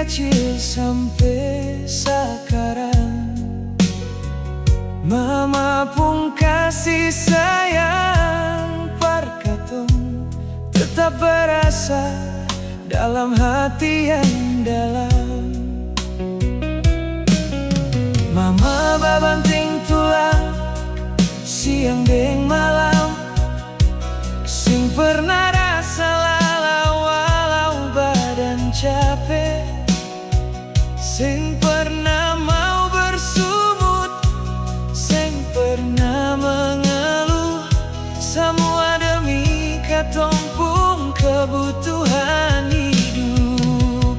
kecil sampai sekarang, Mama pun kasih sayang per katong tetap berasa dalam hati yang dalam. Mama babanting tulang siang deng malam, sing pernah rasa lalau walau badan capek, sing pernah mau bersumut, sing pernah mengeluh, semua demi katong pun kebutuhan hidup.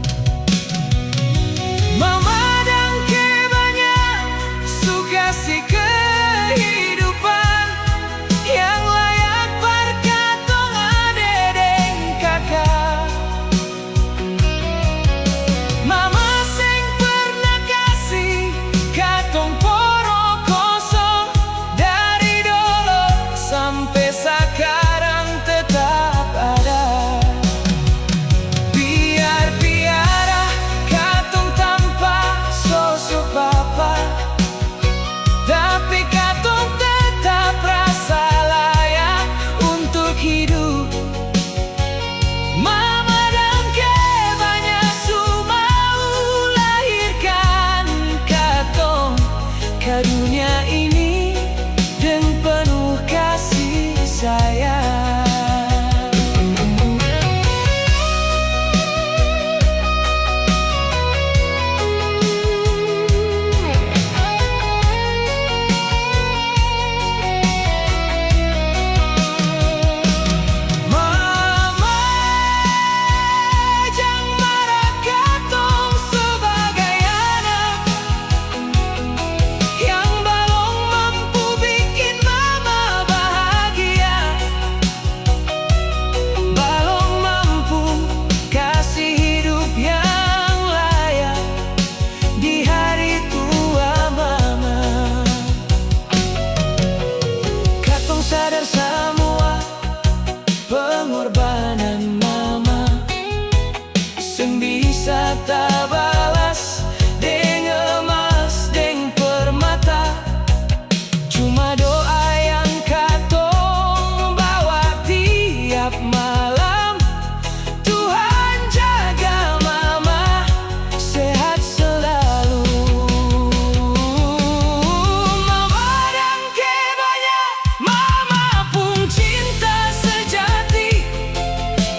Mama dangke banyak suka si kehidupan yang layak par katong ade deng kakak. Mama sing pernah kasih katong poro kosong dari dulu sampai sekarang tetap ada. Biar piara katong tanpa sosok papa, tapi katong tetap rasa layak untuk hidup. Mama dangke banyak su mau lahirkan katong ke dunia ini dengan penuh kasih sayang. Mama jangan marah katong sebagai anak yang belum mampu bikin mama bahagia, belum mampu kasih hidup yang layak di hari tua mama. Katong sadar semua pengorbanan mama, sing bisa tak balas deng emas deng permata. Cuma doa yang katong bawa tiap malam, Tuhan jaga mama sehat selalu. Mama dangke banyak, mama pun cinta sejati,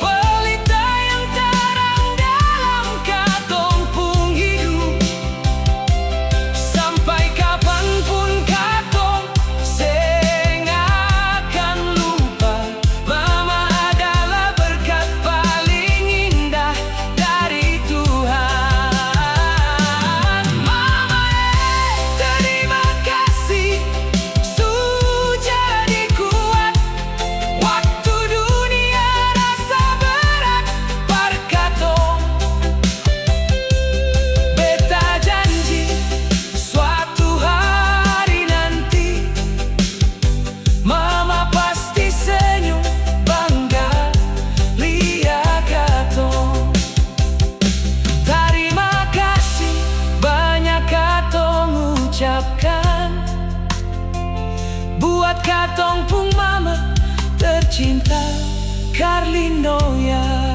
pelita yang terang dalam katong pun hidup. Sampai kapanpun katong seng akan lupa, mama adalah berkat paling indah dari Tuhan. Mama terima kasih su jadi kuat waktu dunia rasa berat par katong. Beta janji suatu hari nanti mama pasti senyum bangga lihat katong. Terima kasih banyak katong ucapkan buat katong pun mama tercinta Carlino ya.